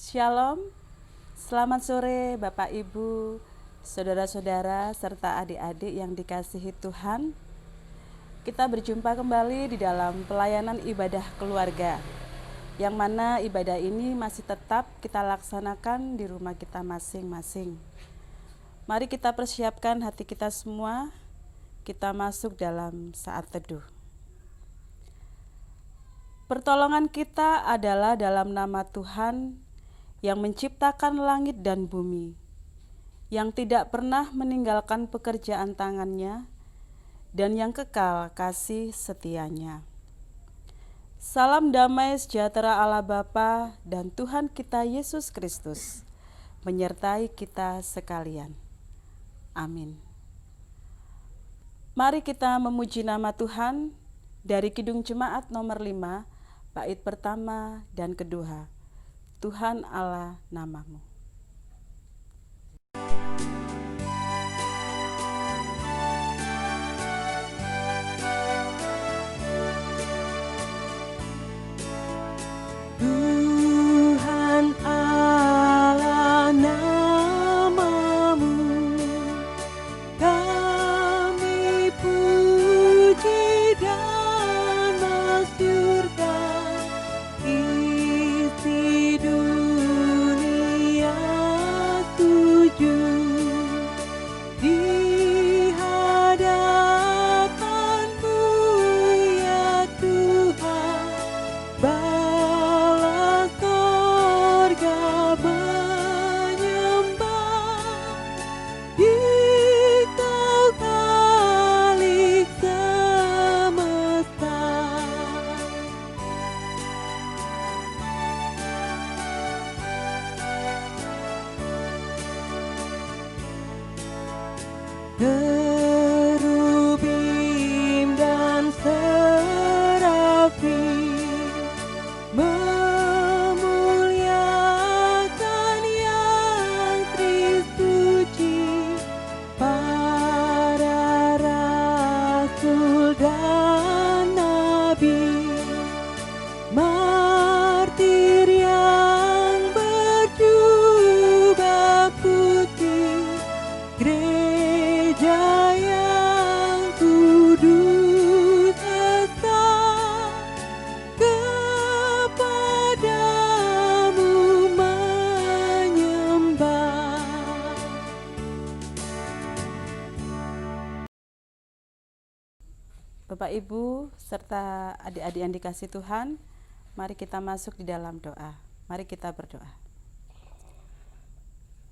Shalom, selamat sore Bapak Ibu, saudara-saudara serta adik-adik yang dikasihi Tuhan. Kita berjumpa kembali di dalam pelayanan ibadah keluarga, yang mana ibadah ini masih tetap kita laksanakan di rumah kita masing-masing. Mari kita persiapkan hati kita semua, kita masuk dalam saat teduh. Pertolongan kita adalah dalam nama Tuhan yang menciptakan langit dan bumi, yang tidak pernah meninggalkan pekerjaan tangannya, dan yang kekal kasih setianya. Salam damai sejahtera Allah Bapa dan Tuhan kita Yesus Kristus menyertai kita sekalian. Amin. Mari kita memuji nama Tuhan dari Kidung Jemaat nomor 5, bait pertama dan kedua. Tuhan Allah namamu. Tuhan Allah namamu, kami puji dan masyurkan. Isi dunia sujud di hadapan-Mu ya Tuhan. Bala sorga menyembah di Kau Khalik semesta. Kerubim dan serafim memuliakan Yang Trisuci. Para rasul dan nabi, martir yang berjubah putih, gereja yang kudus esa, kepadamu menyembah. Bapak Ibu serta adik-adik yang dikasihi Tuhan, mari kita masuk di dalam doa. Mari kita berdoa.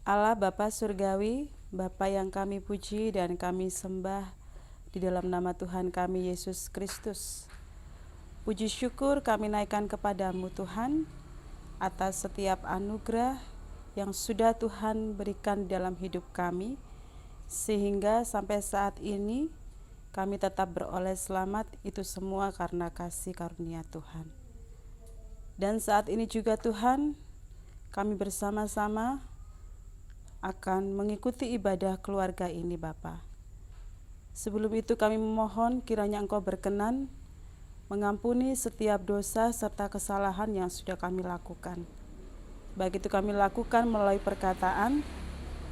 Allah Bapa Surgawi, Bapa yang kami puji dan kami sembah di dalam nama Tuhan kami Yesus Kristus. Puji syukur kami naikkan kepadamu Tuhan atas setiap anugerah yang sudah Tuhan berikan dalam hidup kami, sehingga sampai saat ini kami tetap beroleh selamat. Itu semua karena kasih karunia Tuhan. Dan saat ini juga Tuhan, kami bersama-sama akan mengikuti ibadah keluarga ini Bapa. Sebelum itu kami memohon kiranya Engkau berkenan mengampuni setiap dosa serta kesalahan yang sudah kami lakukan. Baik itu kami lakukan melalui perkataan,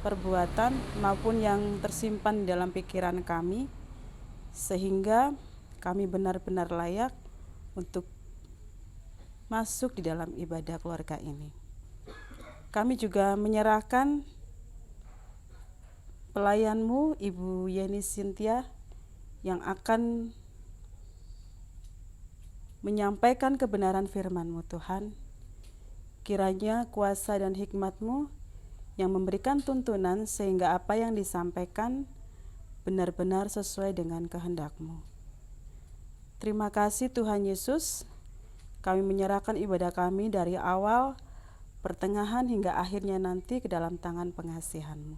perbuatan, maupun yang tersimpan dalam pikiran kami, sehingga kami benar-benar layak untuk masuk di dalam ibadah keluarga ini. Kami juga menyerahkan pelayanmu Ibu Yeni Cynthia yang akan menyampaikan kebenaran firman-Mu Tuhan. Kiranya kuasa dan hikmat-Mu yang memberikan tuntunan sehingga apa yang disampaikan benar-benar sesuai dengan kehendak-Mu. Terima kasih Tuhan Yesus. Kami menyerahkan ibadah kami dari awal, pertengahan hingga akhirnya nanti ke dalam tangan pengasihan-Mu.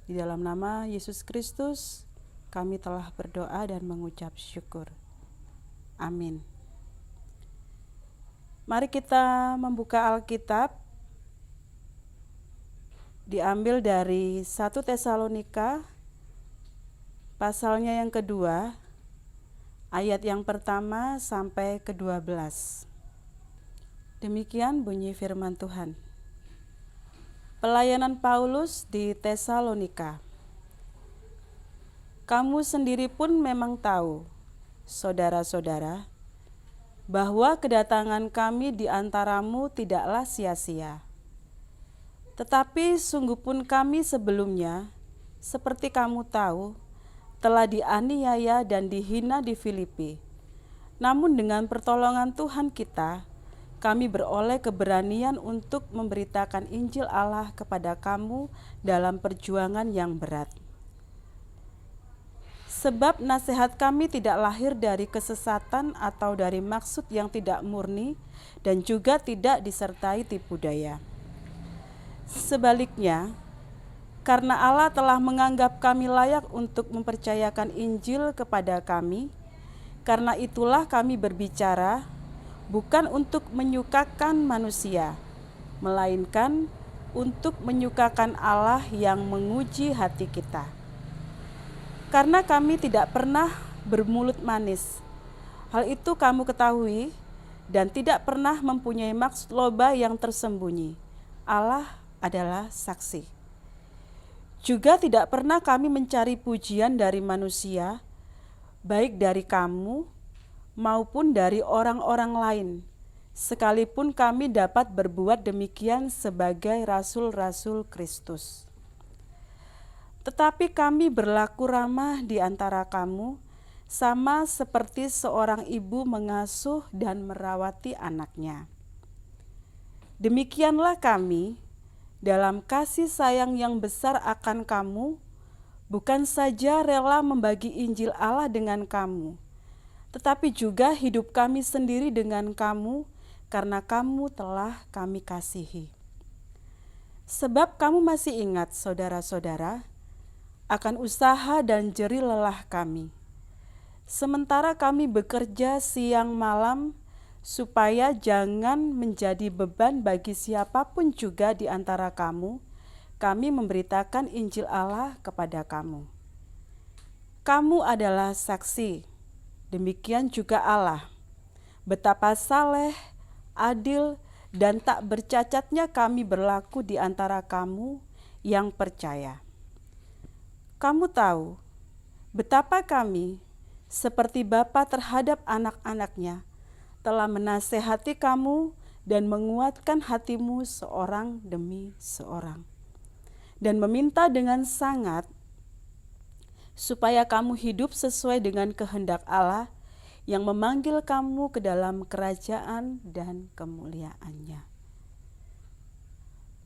Di dalam nama Yesus Kristus kami telah berdoa dan mengucap syukur. Amin. Mari kita membuka Alkitab, diambil dari 1 Tesalonika pasalnya yang kedua, ayat yang pertama sampai ke-12. Demikian bunyi firman Tuhan. Pelayanan Paulus di Tesalonika. Kamu sendiri pun memang tahu, saudara-saudara, bahwa kedatangan kami di antaramu tidaklah sia-sia. Tetapi sungguh pun kami sebelumnya, seperti kamu tahu, telah dianiaya dan dihina di Filipi. Namun dengan pertolongan Tuhan kita, kami beroleh keberanian untuk memberitakan Injil Allah kepada kamu dalam perjuangan yang berat. Sebab nasihat kami tidak lahir dari kesesatan atau dari maksud yang tidak murni dan juga tidak disertai tipu daya. Sebaliknya, karena Allah telah menganggap kami layak untuk mempercayakan Injil kepada kami, karena itulah kami berbicara bukan untuk menyukakan manusia, melainkan untuk menyukakan Allah yang menguji hati kita. Karena kami tidak pernah bermulut manis, hal itu kamu ketahui, dan tidak pernah mempunyai maksud loba yang tersembunyi. Allah adalah saksi. Juga tidak pernah kami mencari pujian dari manusia, baik dari kamu maupun dari orang-orang lain, sekalipun kami dapat berbuat demikian sebagai rasul-rasul Kristus. Tetapi kami berlaku ramah di antara kamu, sama seperti seorang ibu mengasuh dan merawati anaknya. Demikianlah kami, dalam kasih sayang yang besar akan kamu, bukan saja rela membagi Injil Allah dengan kamu, tetapi juga hidup kami sendiri dengan kamu, karena kamu telah kami kasihi. Sebab kamu masih ingat, saudara-saudara, akan usaha dan jerih lelah kami. Sementara kami bekerja siang malam, supaya jangan menjadi beban bagi siapapun juga di antara kamu, kami memberitakan Injil Allah kepada kamu. Kamu adalah saksi, demikian juga Allah, betapa saleh, adil, dan tak bercacatnya kami berlaku di antara kamu yang percaya. Kamu tahu betapa kami, seperti bapa terhadap anak-anaknya, telah menasehati kamu dan menguatkan hatimu seorang demi seorang, dan meminta dengan sangat supaya kamu hidup sesuai dengan kehendak Allah yang memanggil kamu ke dalam kerajaan dan kemuliaannya.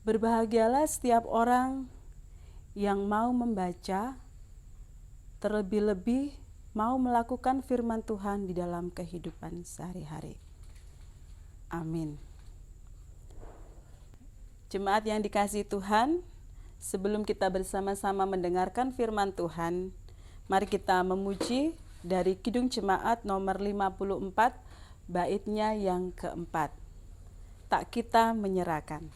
Berbahagialah setiap orang yang mau membaca, terlebih-lebih mau melakukan firman Tuhan di dalam kehidupan sehari-hari. Amin. Jemaat yang dikasihi Tuhan, sebelum kita bersama-sama mendengarkan firman Tuhan, mari kita memuji dari Kidung Jemaat nomor 54, baitnya yang keempat. Tak kita menyerahkan.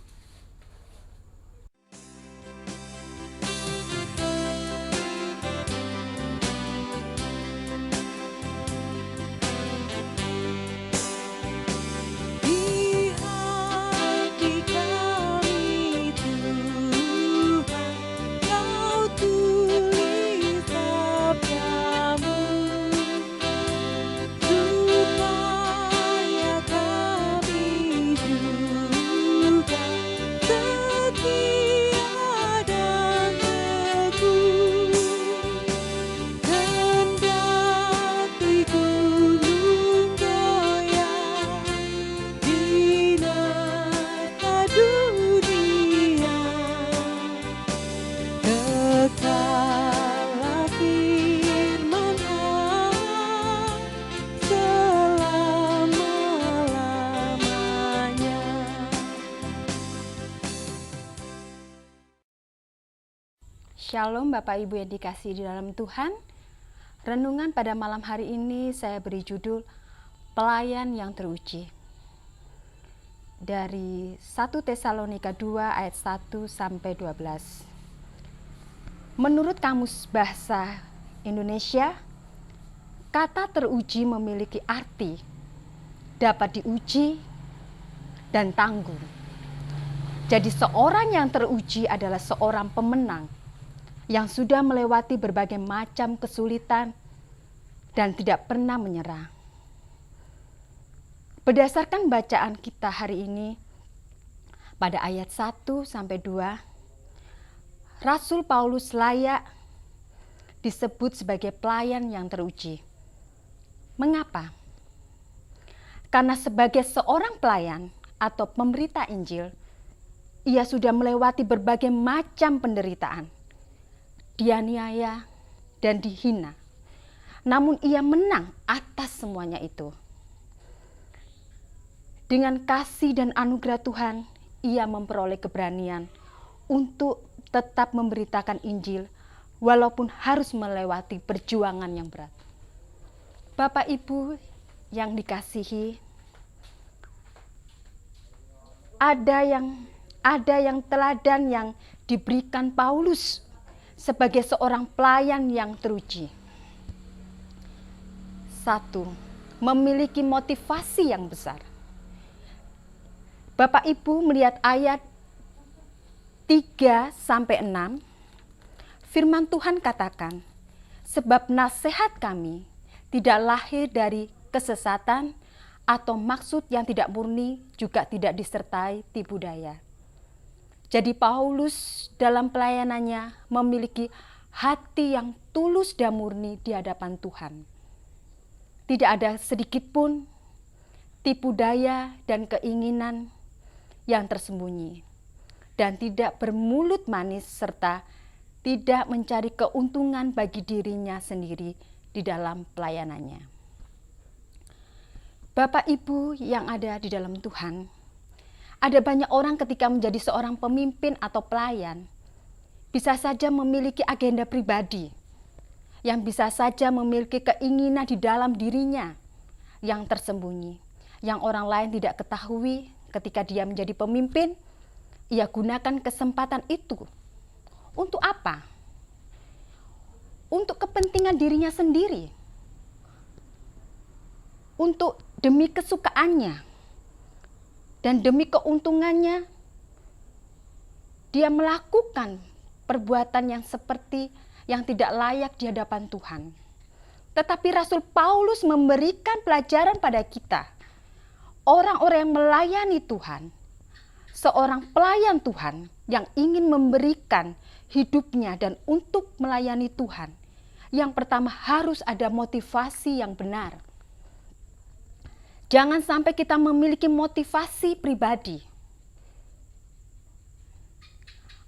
Shalom Bapak Ibu yang dikasihi di dalam Tuhan. Renungan pada malam hari ini saya beri judul Pelayan yang Teruji. Dari 1 Tesalonika 2 ayat 1 sampai 12. Menurut Kamus Bahasa Indonesia, kata teruji memiliki arti dapat diuji dan tanggung. Jadi seorang yang teruji adalah seorang pemenang yang sudah melewati berbagai macam kesulitan dan tidak pernah menyerah. Berdasarkan bacaan kita hari ini pada ayat 1-2, Rasul Paulus layak disebut sebagai pelayan yang teruji. Mengapa? Karena sebagai seorang pelayan atau pemberita Injil, ia sudah melewati berbagai macam penderitaan, dianiaya dan dihina. Namun ia menang atas semuanya itu. Dengan kasih dan anugerah Tuhan, ia memperoleh keberanian untuk tetap memberitakan Injil walaupun harus melewati perjuangan yang berat. Bapak Ibu yang dikasihi, ada yang teladan yang diberikan Paulus sebagai seorang pelayan yang teruji. 1. Memiliki motivasi yang besar. Bapak Ibu melihat ayat 3-6, firman Tuhan katakan, sebab nasihat kami tidak lahir dari kesesatan atau maksud yang tidak murni, juga tidak disertai tipu daya. Jadi Paulus dalam pelayanannya memiliki hati yang tulus dan murni di hadapan Tuhan. Tidak ada sedikit pun tipu daya dan keinginan yang tersembunyi, dan tidak bermulut manis serta tidak mencari keuntungan bagi dirinya sendiri di dalam pelayanannya. Bapak Ibu yang ada di dalam Tuhan, ada banyak orang ketika menjadi seorang pemimpin atau pelayan, bisa saja memiliki agenda pribadi, yang bisa saja memiliki keinginan di dalam dirinya yang tersembunyi, yang orang lain tidak ketahui. Ketika dia menjadi pemimpin, ia gunakan kesempatan itu. Untuk apa? Untuk kepentingan dirinya sendiri. Untuk demi kesukaannya. Dan demi keuntungannya, dia melakukan perbuatan yang seperti yang tidak layak di hadapan Tuhan. Tetapi Rasul Paulus memberikan pelajaran pada kita, orang-orang yang melayani Tuhan, seorang pelayan Tuhan yang ingin memberikan hidupnya dan untuk melayani Tuhan. Yang pertama harus ada motivasi yang benar. Jangan sampai kita memiliki motivasi pribadi.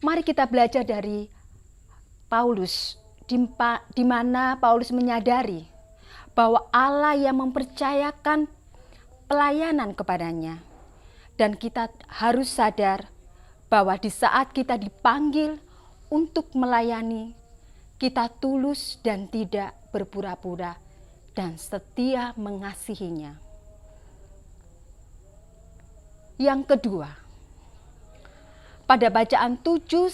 Mari kita belajar dari Paulus, di mana Paulus menyadari bahwa Allah yang mempercayakan pelayanan kepadanya. Dan kita harus sadar bahwa di saat kita dipanggil untuk melayani, kita tulus dan tidak berpura-pura dan setia mengasihinya. Yang kedua, pada bacaan 7-9,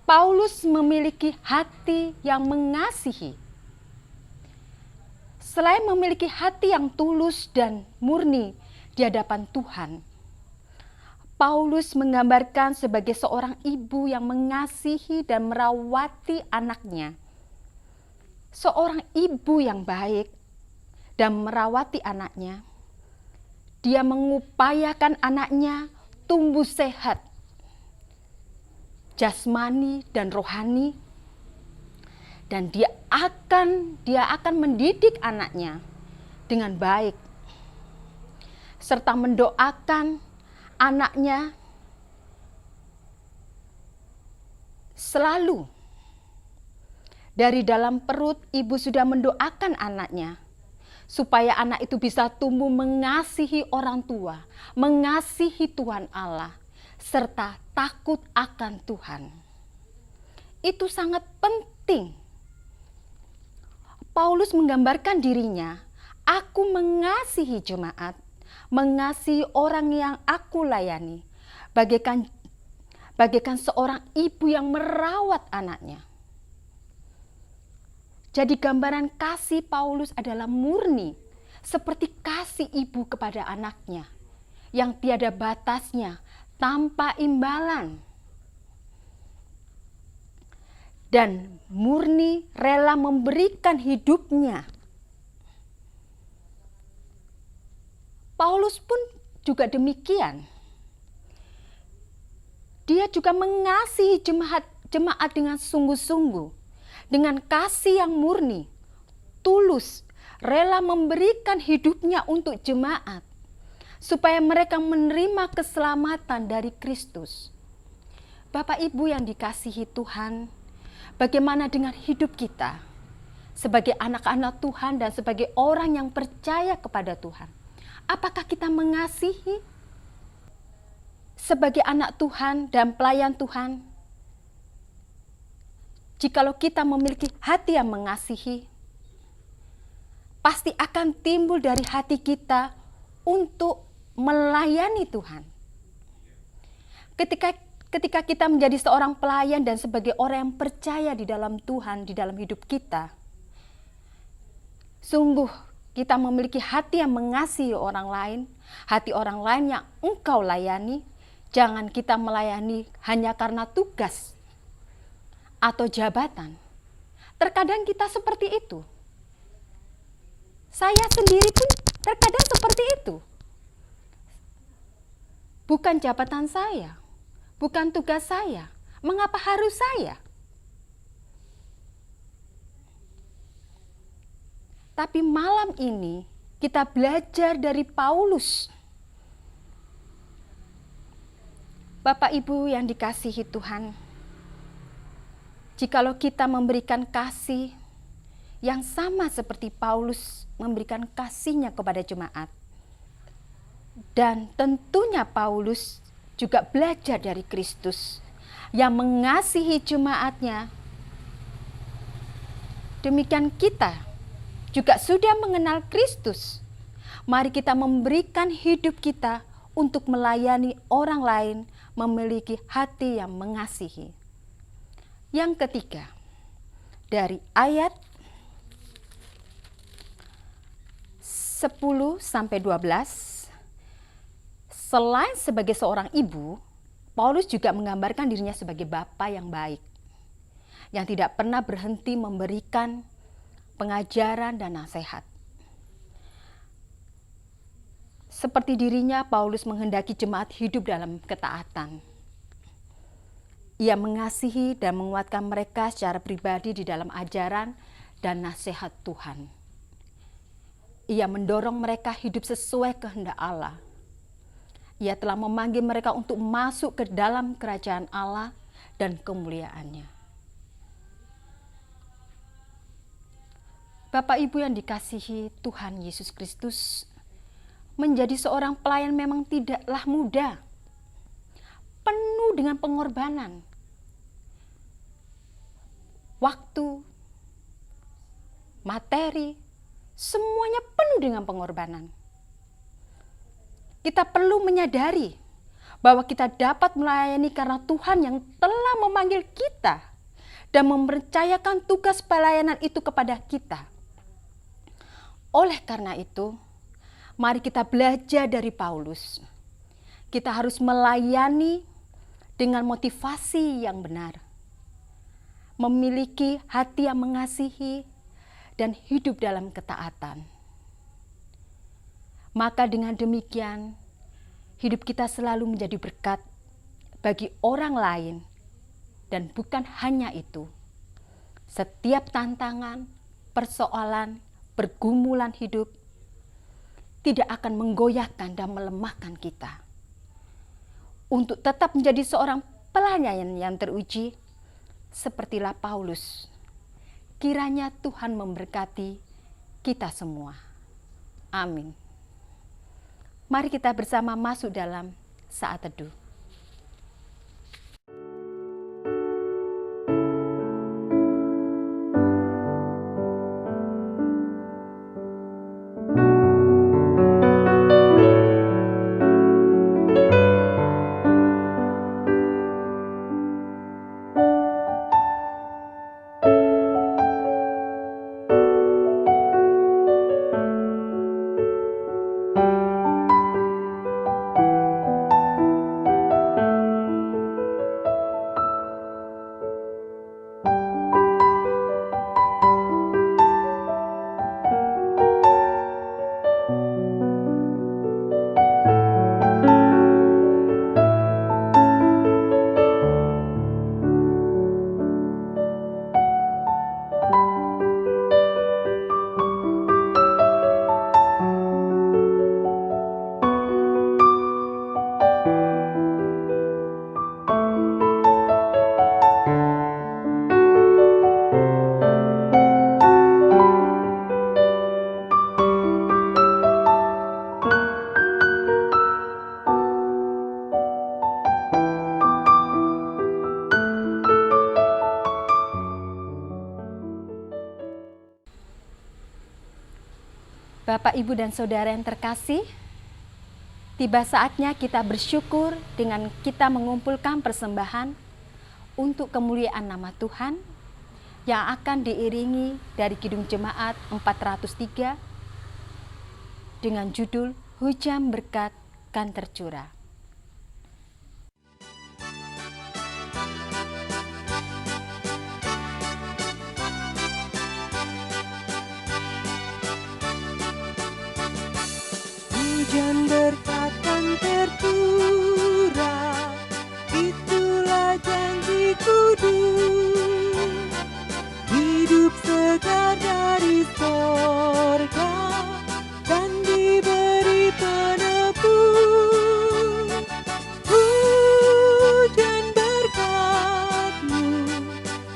Paulus memiliki hati yang mengasihi. Selain memiliki hati yang tulus dan murni di hadapan Tuhan, Paulus menggambarkan sebagai seorang ibu yang mengasihi dan merawati anaknya. Seorang ibu yang baik dan merawati anaknya, dia mengupayakan anaknya tumbuh sehat, jasmani dan rohani. Dan dia akan mendidik anaknya dengan baik, serta mendoakan anaknya selalu. Dari dalam perut ibu sudah mendoakan anaknya, supaya anak itu bisa tumbuh mengasihi orang tua, mengasihi Tuhan Allah, serta takut akan Tuhan. Itu sangat penting. Paulus menggambarkan dirinya, aku mengasihi jemaat, mengasihi orang yang aku layani, bagaikan seorang ibu yang merawat anaknya. Jadi gambaran kasih Paulus adalah murni, seperti kasih ibu kepada anaknya yang tiada batasnya, tanpa imbalan, dan murni rela memberikan hidupnya. Paulus pun juga demikian. Dia juga mengasihi jemaat dengan sungguh-sungguh, dengan kasih yang murni, tulus, rela memberikan hidupnya untuk jemaat, supaya mereka menerima keselamatan dari Kristus. Bapak Ibu yang dikasihi Tuhan, bagaimana dengan hidup kita sebagai anak-anak Tuhan dan sebagai orang yang percaya kepada Tuhan? Apakah kita mengasihi sebagai anak Tuhan dan pelayan Tuhan? Jikalau kita memiliki hati yang mengasihi, pasti akan timbul dari hati kita untuk melayani Tuhan. Ketika kita menjadi seorang pelayan dan sebagai orang yang percaya di dalam Tuhan, di dalam hidup kita, sungguh kita memiliki hati yang mengasihi orang lain, hati orang lain yang engkau layani. Jangan kita melayani hanya karena tugas atau jabatan. Terkadang kita seperti itu. Saya sendiri pun terkadang seperti itu. Bukan jabatan saya, bukan tugas saya. Mengapa harus saya? Tapi malam ini kita belajar dari Paulus. Bapak Ibu yang dikasihi Tuhan, jikalau kita memberikan kasih yang sama seperti Paulus memberikan kasihnya kepada jemaat, dan tentunya Paulus juga belajar dari Kristus yang mengasihi jemaatnya. Demikian kita juga sudah mengenal Kristus. Mari kita memberikan hidup kita untuk melayani orang lain, memiliki hati yang mengasihi. Yang ketiga, dari ayat 10-12, selain sebagai seorang ibu, Paulus juga menggambarkan dirinya sebagai bapa yang baik, yang tidak pernah berhenti memberikan pengajaran dan nasihat. Seperti dirinya, Paulus menghendaki jemaat hidup dalam ketaatan. Ia mengasihi dan menguatkan mereka secara pribadi di dalam ajaran dan nasihat Tuhan. Ia mendorong mereka hidup sesuai kehendak Allah. Ia telah memanggil mereka untuk masuk ke dalam kerajaan Allah dan kemuliaannya. Bapak Ibu yang dikasihi Tuhan Yesus Kristus, menjadi seorang pelayan memang tidaklah mudah. Penuh dengan pengorbanan. Waktu, materi, semuanya penuh dengan pengorbanan. Kita perlu menyadari bahwa kita dapat melayani karena Tuhan yang telah memanggil kita dan mempercayakan tugas pelayanan itu kepada kita. Oleh karena itu, mari kita belajar dari Paulus. Kita harus melayani dengan motivasi yang benar, memiliki hati yang mengasihi, dan hidup dalam ketaatan. Maka dengan demikian, hidup kita selalu menjadi berkat bagi orang lain. Dan bukan hanya itu, setiap tantangan, persoalan, pergumulan hidup tidak akan menggoyahkan dan melemahkan kita. Untuk tetap menjadi seorang pelayan yang teruji, sepertilah Paulus. Kiranya Tuhan memberkati kita semua. Amin. Mari kita bersama masuk dalam saat teduh. Bapak, Ibu, dan Saudara yang terkasih, tiba saatnya kita bersyukur dengan kita mengumpulkan persembahan untuk kemuliaan nama Tuhan yang akan diiringi dari Kidung Jemaat 403 dengan judul Hujan Berkat Kan Tercurah. Hujan berkat kan tercurah, itulah janji kudus. Hidup segar dari sorga dan diberi penebus. Hujan berkat-Mu,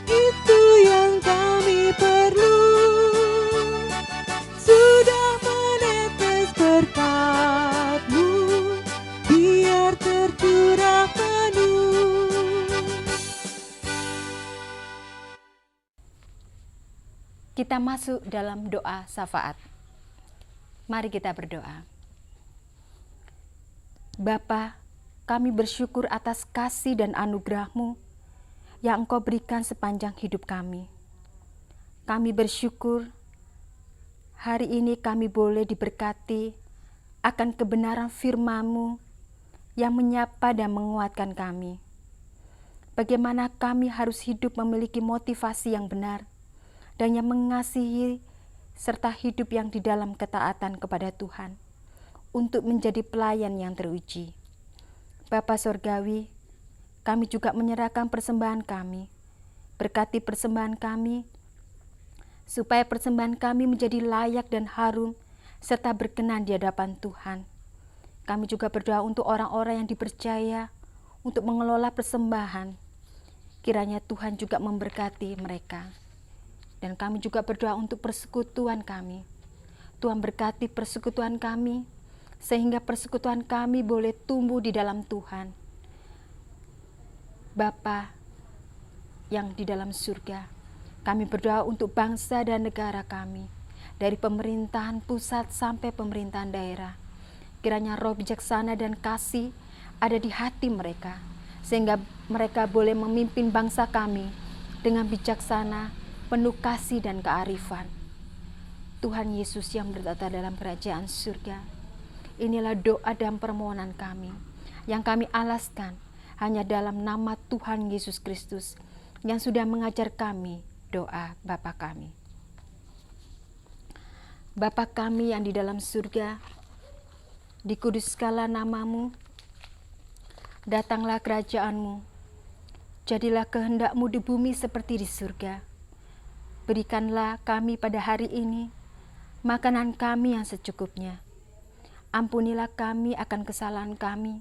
itu yang kami perlu. Sudah menetes berkat-Mu, biar tercurah penuh. Kita masuk dalam doa syafaat. Mari kita berdoa. Bapa, kami bersyukur atas kasih dan anugerah-Mu yang Engkau berikan sepanjang hidup kami. Kami bersyukur hari ini kami boleh diberkati akan kebenaran firman-Mu yang menyapa dan menguatkan kami. Bagaimana kami harus hidup memiliki motivasi yang benar dan yang mengasihi serta hidup yang di dalam ketaatan kepada Tuhan untuk menjadi pelayan yang teruji. Bapa Sorgawi, kami juga menyerahkan persembahan kami. Berkati persembahan kami, supaya persembahan kami menjadi layak dan harum serta berkenan di hadapan Tuhan. Kami juga berdoa untuk orang-orang yang dipercaya untuk mengelola persembahan. Kiranya Tuhan juga memberkati mereka. Dan kami juga berdoa untuk persekutuan kami. Tuhan berkati persekutuan kami, sehingga persekutuan kami boleh tumbuh di dalam Tuhan. Bapa yang di dalam surga, kami berdoa untuk bangsa dan negara kami, dari pemerintahan pusat sampai pemerintahan daerah. Kiranya roh bijaksana dan kasih ada di hati mereka, sehingga mereka boleh memimpin bangsa kami dengan bijaksana, penuh kasih dan kearifan. Tuhan Yesus yang bertata dalam kerajaan surga, inilah doa dan permohonan kami, yang kami alaskan hanya dalam nama Tuhan Yesus Kristus, yang sudah mengajar kami doa Bapa kami. Bapa kami yang di dalam surga, dikuduskanlah nama-Mu, datanglah kerajaan-Mu, jadilah kehendak-Mu di bumi seperti di surga. Berikanlah kami pada hari ini makanan kami yang secukupnya. Ampunilah kami akan kesalahan kami,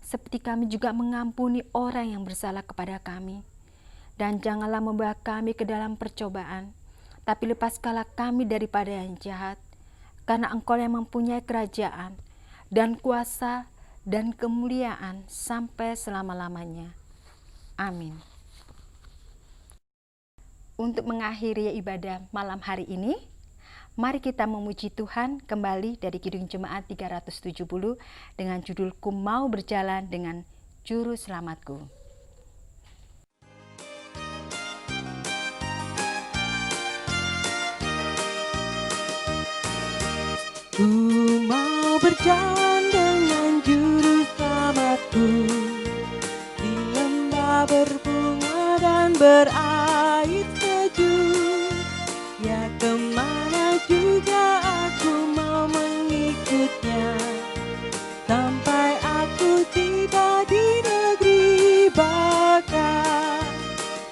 seperti kami juga mengampuni orang yang bersalah kepada kami. Dan janganlah membawa kami ke dalam percobaan, tapi lepaskanlah kami daripada yang jahat, karena Engkau yang mempunyai kerajaan, dan kuasa, dan kemuliaan sampai selama-lamanya. Amin. Untuk mengakhiri ibadah malam hari ini, mari kita memuji Tuhan kembali dari Kidung Jemaat 370 dengan judul Ku Mau Berjalan Dengan Juru Selamatku. Ku mau berjalan dengan juru selamatku di lembah berbunga dan berair sejuk. Ya, kemana juga aku mau mengikutnya, sampai aku tiba di negeri baka.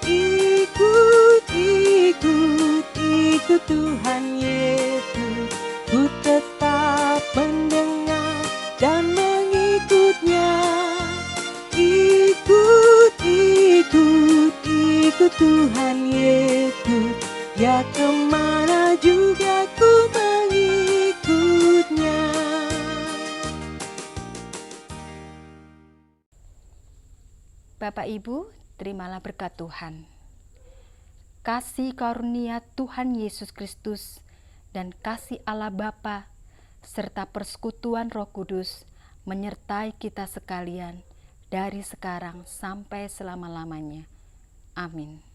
Ikut, ikut, ikut Tuhan Yesus, ku tetap mendengar dan mengikutnya. Ikut, ikut, ikut Tuhan Yesus, ya kemana juga ku mengikutnya. Bapak Ibu, terimalah berkat Tuhan. Kasih karunia Tuhan Yesus Kristus dan kasih Allah Bapa serta persekutuan Roh Kudus menyertai kita sekalian dari sekarang sampai selama-lamanya. Amin.